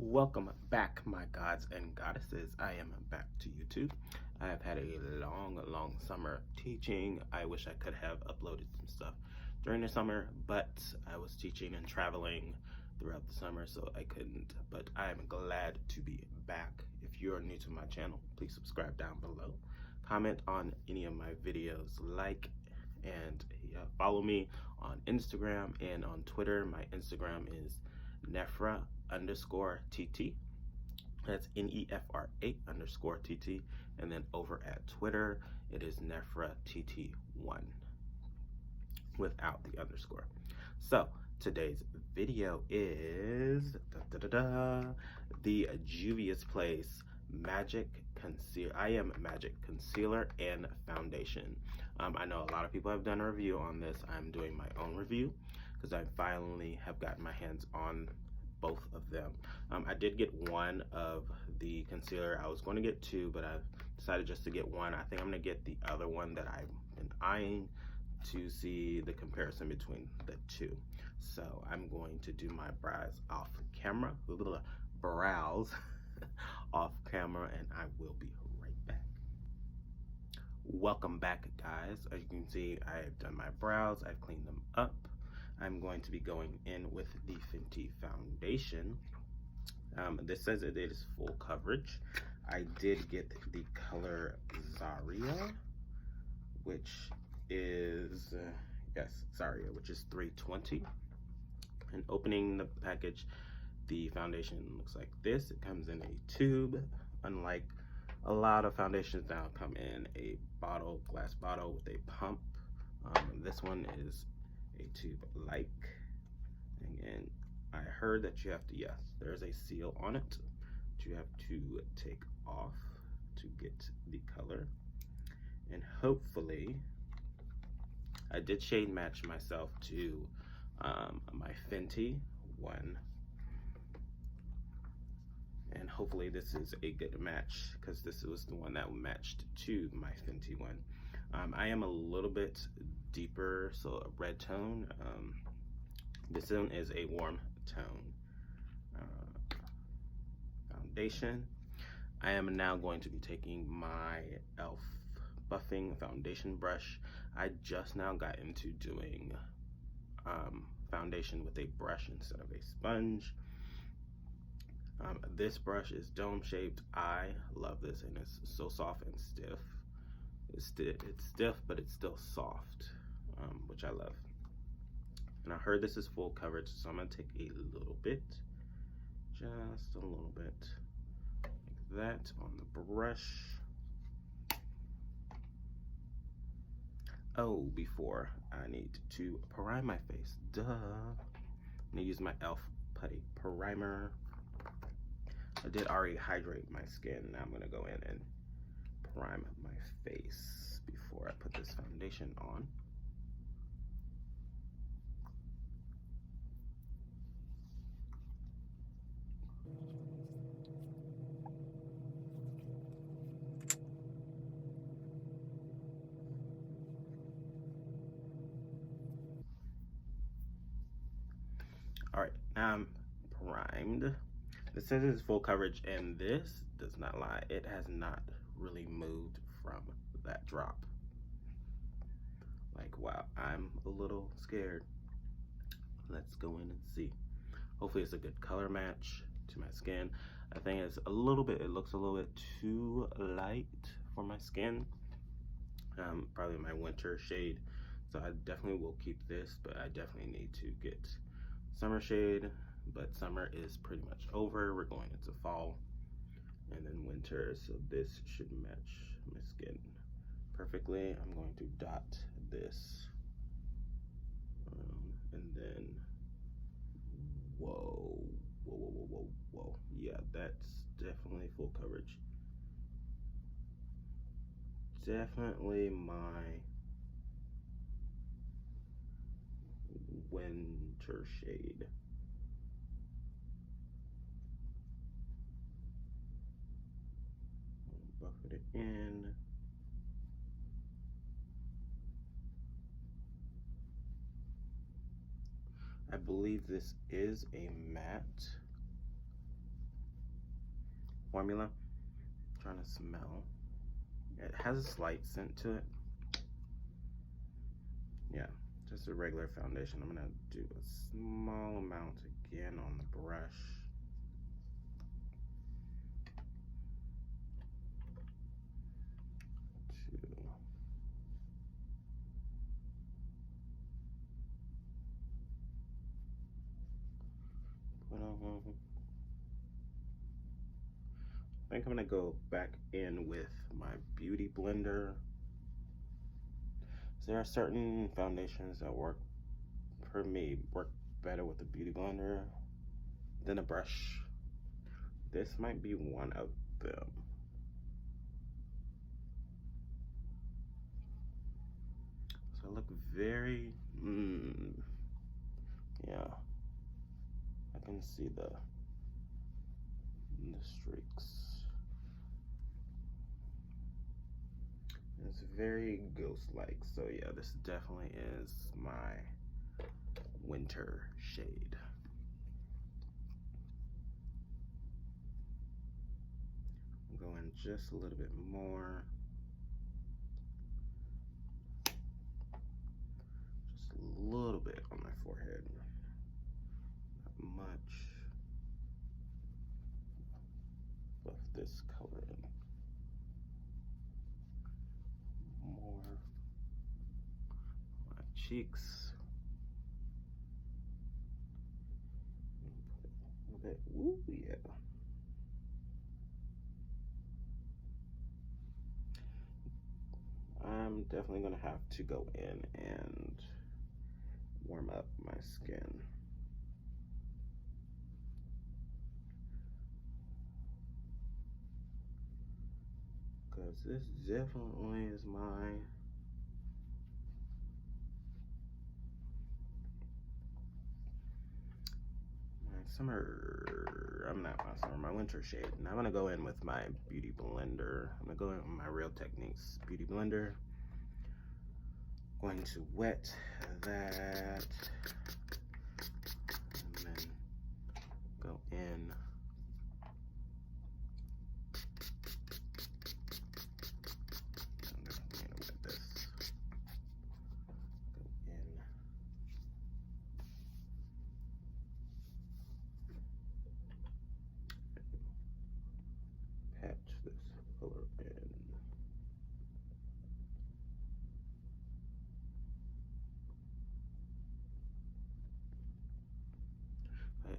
Welcome back, my gods and goddesses. I am back to YouTube. I have had a long summer teaching. I wish I could have uploaded some stuff during the summer, but I was teaching and traveling throughout the summer, so I couldn't. But I am glad to be back. If you're new to my channel, please subscribe down below. Comment on any of my videos, like, and follow me on Instagram and on Twitter. My Instagram is Nefra_TT. That's NEFRA_TT. And then over at Twitter, it is NefraTT1 without the underscore. So today's video is the Juvia's Place Magic Concealer. I am Magic Concealer and Foundation. I know a lot of people have done a review on this. I'm doing my own review because I finally have gotten my hands on both of them. I did get one of the concealer. I was going to get two, but I decided just to get one. I think I'm going to get the other one that I've been eyeing to see the comparison between the two. So I'm going to do my brows off camera, off camera, and I will be right back. Welcome back, guys. As you can see, I've done my brows, I've cleaned them up. I'm going to be going in with the Fenty foundation. This says it is full coverage. I did get the color Zaria, which is, Zaria, which is 320. And opening the package, the foundation looks like this. It comes in a tube, unlike a lot of foundations now come in a bottle, glass bottle with a pump. This one is a tube like, and I heard that you have to, yes, there's a seal on it that you have to take off to get the color. And hopefully, I did shade match myself to my Fenty one, and hopefully this is a good match because this was the one that matched to my Fenty one. I am a little bit deeper, so a red tone. This one is a warm tone foundation. I am now going to be taking my e.l.f. buffing foundation brush. I just now got into doing foundation with a brush instead of a sponge. This brush is dome shaped. I love this, and it's so soft and stiff. It's stiff, but it's still soft, which I love. And I heard this is full coverage, so I'm gonna take a little bit, just a little bit, like that on the brush. Oh, before I need to prime my face, duh. I'm gonna use my e.l.f. Putty primer. I did already hydrate my skin. Now I'm gonna go in and prime my face before I put this foundation on. All right, now I'm primed. This says it's full coverage, and this does not lie. It has not really moved from that drop. Like, wow, I'm a little scared. Let's go in and see. Hopefully it's a good color match to my skin. I think it's a little bit, it looks a little bit too light for my skin. Probably my winter shade. So I definitely will keep this, but I definitely need to get summer shade. But summer is pretty much over. We're going into fall and then winter. So this should match my skin perfectly. I'm going to dot this. And then, whoa. Yeah, that's definitely full coverage. Definitely my winter shade. Buff it in. I believe this is a matte. formula. I'm trying to smell. It has a slight scent to it. Yeah, just a regular foundation. I'm gonna do a small amount again on the brush. I think I'm gonna go back in with my beauty blender. So there are certain foundations that work for me, work better with the beauty blender than a brush. This might be one of them. So I look very, yeah. I can see the streaks. It's very ghost-like, so yeah, this definitely is my winter shade. I'll go in just a little bit more. Just a little bit on my forehead. Not much. Buff this color in. More. My cheeks. A little bit. Woo, yeah. I'm definitely gonna have to go in and warm up my skin. Because this definitely is my summer, my winter shade. And I'm gonna go in with my beauty blender. I'm gonna go in with my Real Techniques beauty blender. Going to wet that and then go in. I'm gonna wet this. Go in. Patch this color in.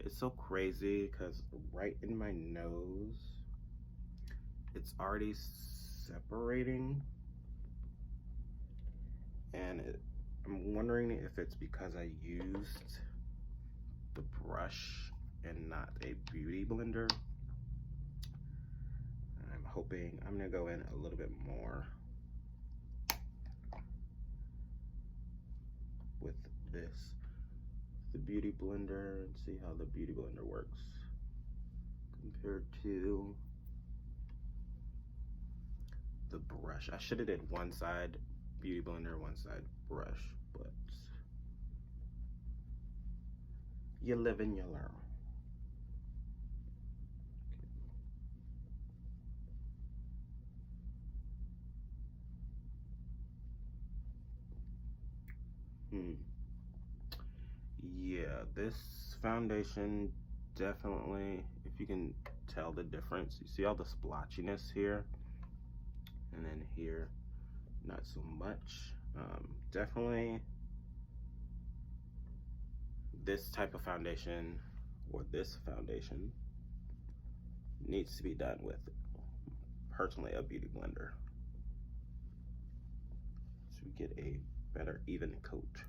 It's so crazy because right in my nose, it's already separating, and I'm wondering if it's because I used the brush and not a beauty blender. I'm hoping I'm gonna go in a little bit more with the beauty blender, and see how the beauty blender works compared to the brush. I should have did one side beauty blender, one side brush, but you live and you learn. Yeah, this foundation definitely, if you can tell the difference, you see all the splotchiness here, and then here, not so much. Definitely this type of foundation, or this foundation, needs to be done with, personally, a beauty blender, so we get a better even coat.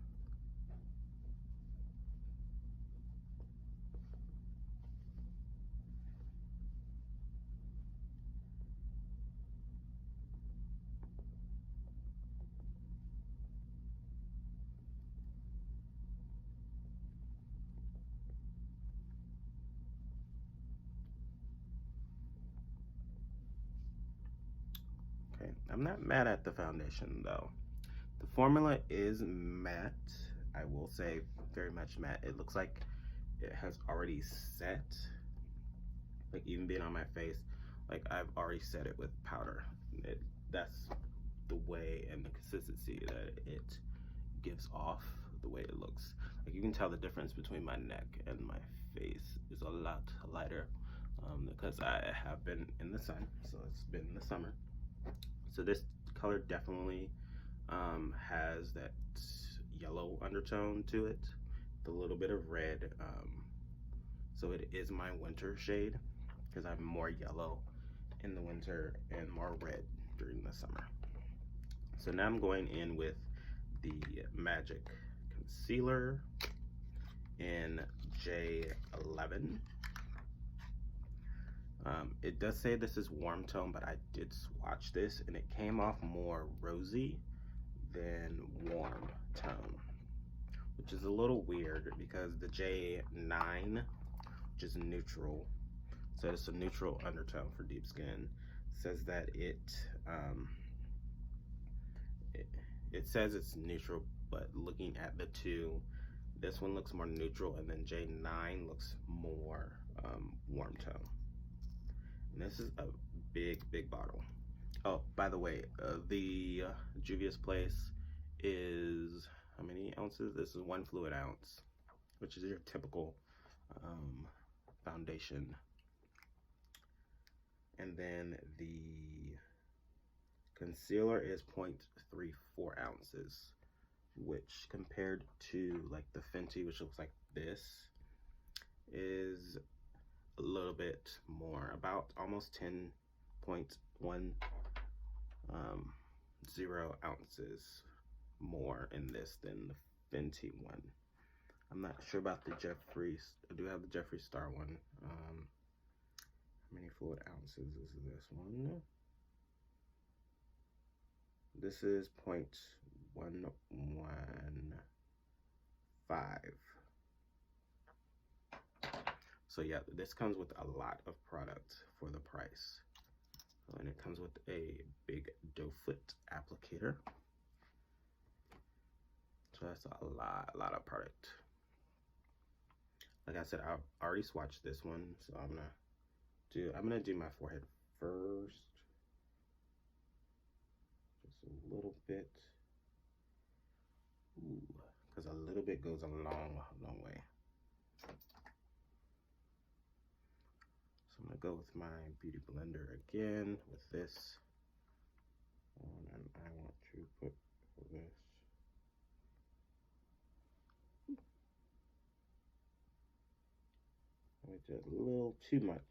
I'm not mad at the foundation though. The formula is matte. I will say very much matte. It looks like it has already set, like even being on my face. like I've already set it with powder. That's the way and the consistency that it gives off, the way it looks. Like you can tell the difference between my neck and my face is a lot lighter because I have been in the sun, so it's been the summer. So this color definitely has that yellow undertone to it, with a little bit of red. So it is my winter shade because I'm more yellow in the winter and more red during the summer. So now I'm going in with the Magic Concealer in J11. It does say this is warm tone, but I did swatch this and it came off more rosy than warm tone, which is a little weird because the J9, which is neutral, so it's a neutral undertone for deep skin, says that it says it's neutral, but looking at the two, this one looks more neutral and then J9 looks more warm tone. And this is a big bottle. Oh, by the way, the Juvia's Place is how many ounces? This is 1 fluid ounce, which is your typical foundation. And then the concealer is 0.34 ounces, which compared to like the Fenty, which looks like this, is a little bit more, about almost 10.10 ounces more in this than the Fenty one. I'm not sure about the Jeffree. I do have the Jeffree Star one. How many fluid ounces is this one? This is 0.115. So yeah, this comes with a lot of product for the price. And it comes with a big doe foot applicator. So that's a lot of product. Like I said, I've already swatched this one, so I'm gonna do my forehead first. Just a little bit. Ooh, because a little bit goes a long way. So I'm gonna go with my beauty blender again with this. And I want to put this. It's a little too much.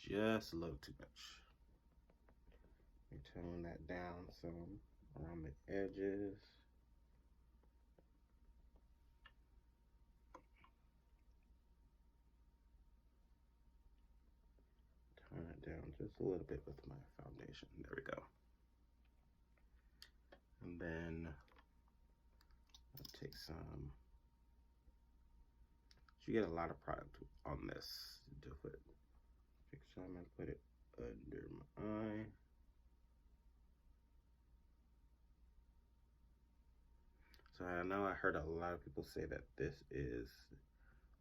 Just a little too much. Tone that down some around the edges. Turn it down just a little bit with my foundation. There we go. And then I'll take some. You get a lot of product on this. Take some and put it under my eye. So I know I heard a lot of people say that this is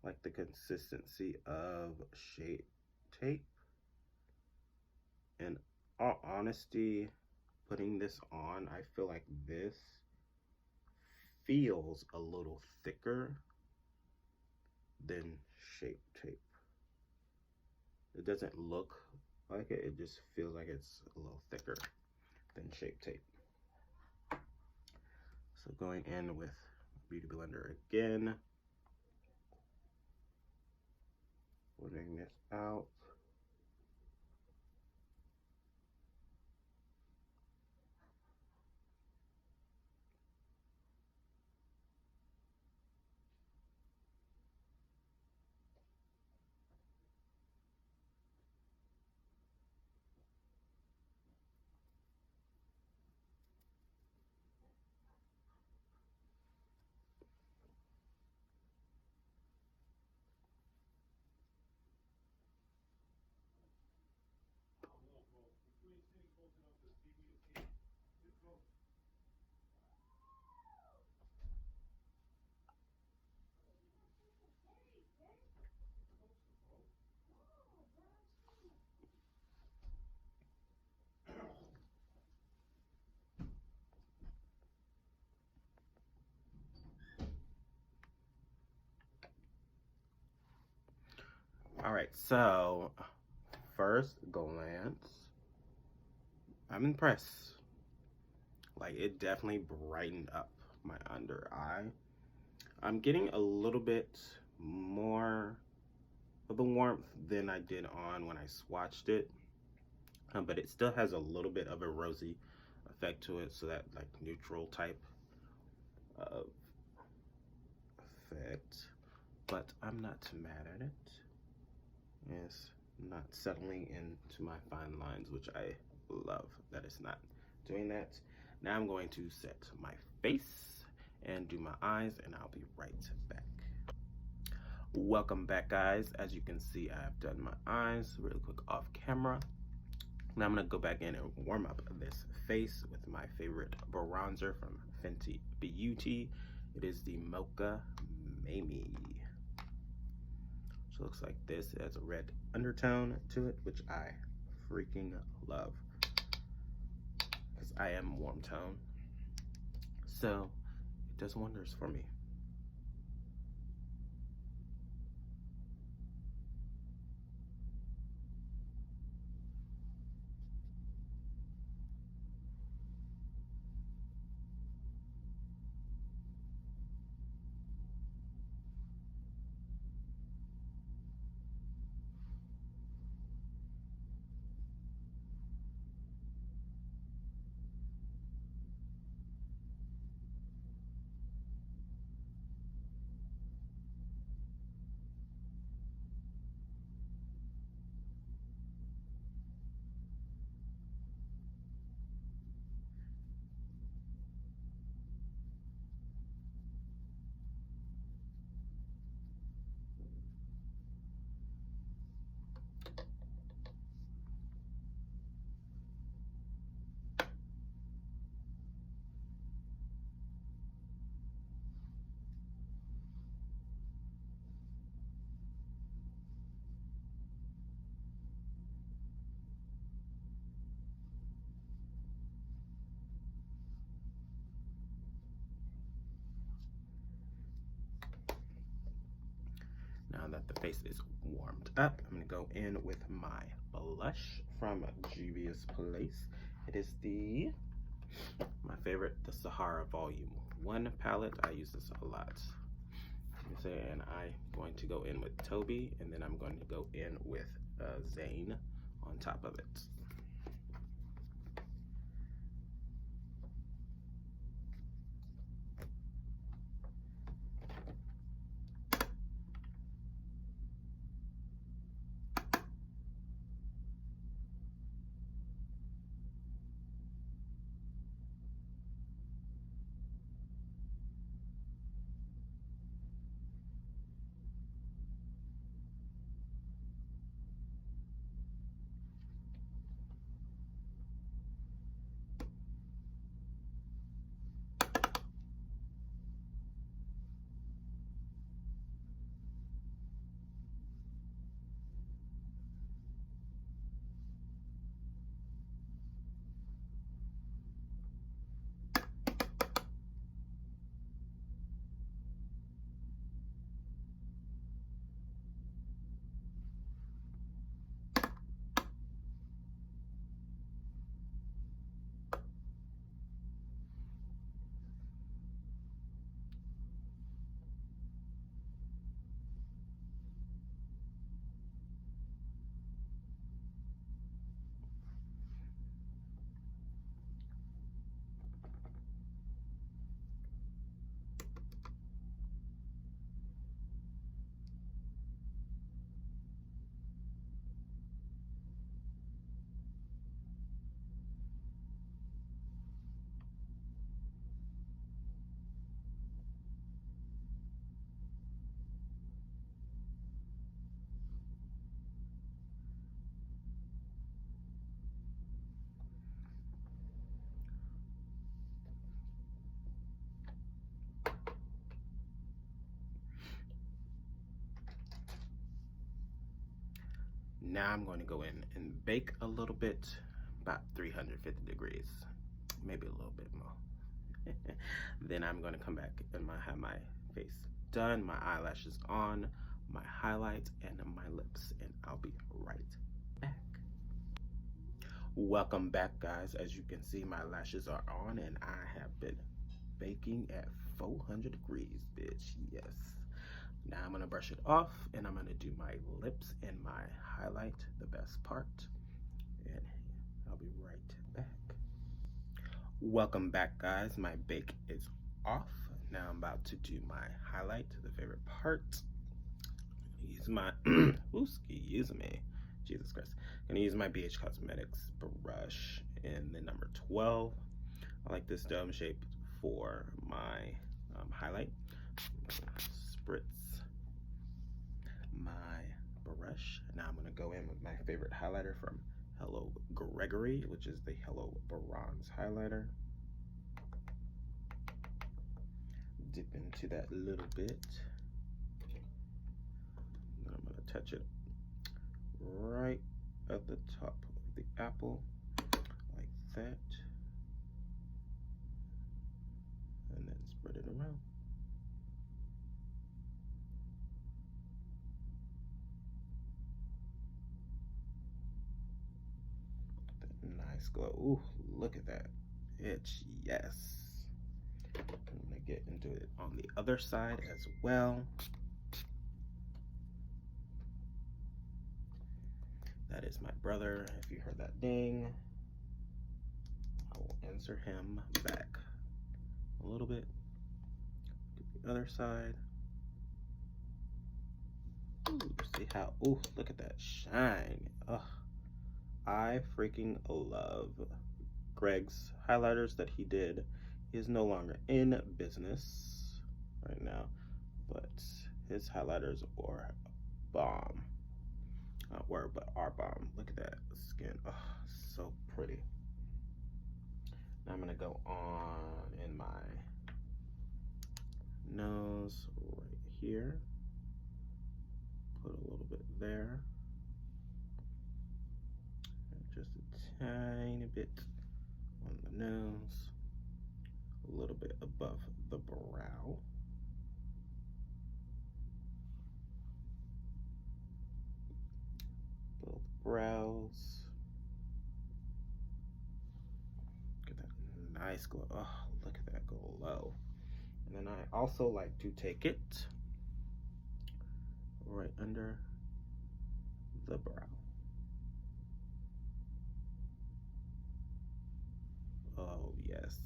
like the consistency of Shape Tape. In all honesty, putting this on, I feel like this feels a little thicker than Shape Tape. It doesn't look like it, it just feels like it's a little thicker than Shape Tape. So going in with Beauty Blender again, putting this out. Alright, so first glance, I'm impressed. Like, it definitely brightened up my under eye. I'm getting a little bit more of the warmth than I did on when I swatched it, but it still has a little bit of a rosy effect to it, so that like neutral type of effect. But I'm not mad at it. It's not settling into my fine lines, which I love that it's not doing that. Now I'm going to set my face and do my eyes, and I'll be right back. Welcome back, guys. As you can see, I've done my eyes really quick off camera. Now I'm gonna go back in and warm up this face with my favorite bronzer from Fenty Beauty. It is the Mocha Mami. So it looks like this. It has a red undertone to it, which I freaking love, because I am warm tone. So it does wonders for me. Now that the face is warmed up, I'm gonna go in with my blush from Juvia's Place. It is my favorite, the Sahara Volume 1 palette. I use this a lot. And I'm going to go in with Toby, and then I'm going to go in with Zane on top of it. Now I'm going to go in and bake a little bit, about 350 degrees, maybe a little bit more. Then I'm going to come back and have my face done, my eyelashes on, my highlight, and my lips, and I'll be right back. Welcome back, guys. As you can see, my lashes are on, and I have been baking at 400 degrees, bitch. Yes. Now I'm gonna brush it off, and I'm gonna do my lips and my highlight, the best part, and I'll be right back. Welcome back, guys. My bake is off. Now I'm about to do my highlight, the favorite part. Use my excuse me, Jesus Christ. I'm gonna use my BH Cosmetics brush in the number 12. I like this dome shape for my highlight. Spritz my brush. Now I'm gonna go in with my favorite highlighter from Hello Gregory, which is the Hello Bronze highlighter. Dip into that a little bit. And I'm gonna touch it right at the top of the apple, like that. And then spread it around. Nice glow. Ooh, look at that. It's yes. I'm gonna get into it on the other side as well. That is my brother. If you heard that ding, I will answer him back a little bit. Get the other side. Ooh, see how, ooh, look at that shine. Ugh. I freaking love Greg's highlighters that he did. He is no longer in business right now, but his highlighters are bomb. Not were, but are bomb. Look at that skin. Oh, so pretty. Now I'm gonna go on in my nose right here. Put a little bit there. Just a tiny bit on the nose, a little bit above the brow. Both brows. Get that nice glow. Oh, look at that glow. And then I also like to take it right under the brow. Oh, yes.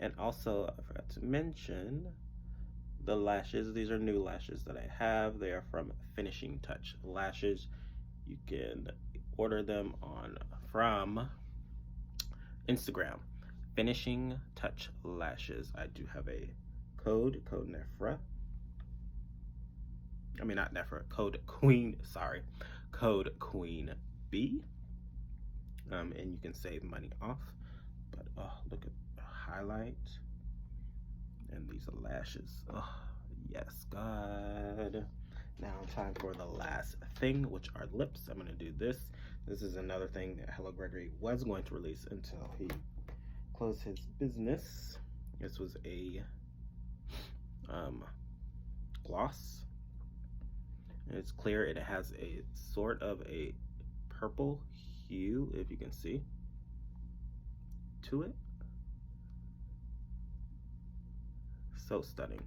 And also, I forgot to mention the lashes. These are new lashes that I have. They are from Finishing Touch Lashes. You can order them from Instagram. Finishing Touch Lashes. I do have a code Nefra. I mean, not Nefra, code Queen, sorry. Code Queen B. And you can save money off. But oh, look at the highlight and these lashes. Oh, yes, God. Now time for the last thing, which are lips. I'm gonna do this. This is another thing that Hello Gregory was going to release until he closed his business. This was a gloss. And it's clear. It has a sort of a purple hue, if you can see, to it. So stunning.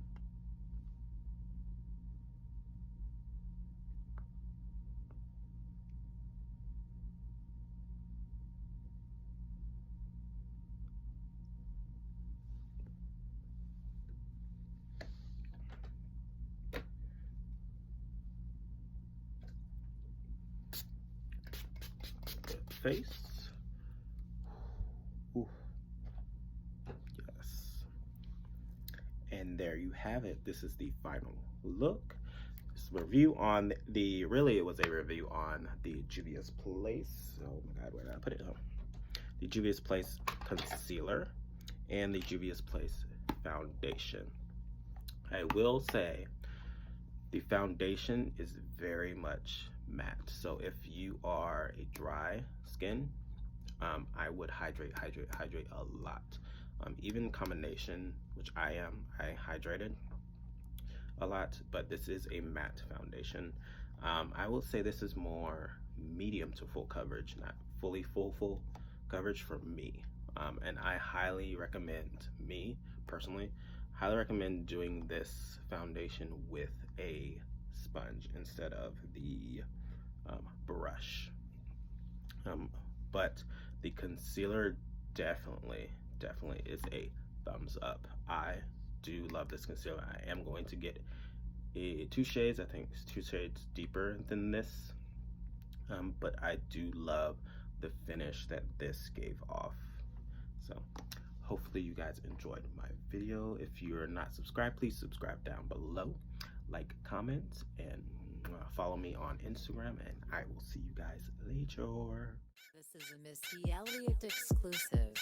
Good face. Ooh. Yes. And there you have it. This is the final look. This review on the, really it was a review on the Juvia's Place. Oh my God, where did I put it? Oh. The Juvia's Place concealer and the Juvia's Place foundation. I will say the foundation is very much matte. So if you are a dry skin, I would hydrate a lot. Even combination, which I am, I hydrated. a lot, but this is a matte foundation. I will say this is more medium to full coverage, not fully full coverage for me. And I highly recommend, me personally, highly recommend doing this foundation with a sponge instead of the brush. But the concealer definitely is a thumbs up. I do love this concealer. I am going to get two shades. I think it's 2 shades deeper than this, but I do love the finish that this gave off. So hopefully you guys enjoyed my video. If you're not subscribed, please subscribe down below, like, comment, and follow me on Instagram, and I will see you guys later. This is a Missy Elliot exclusive.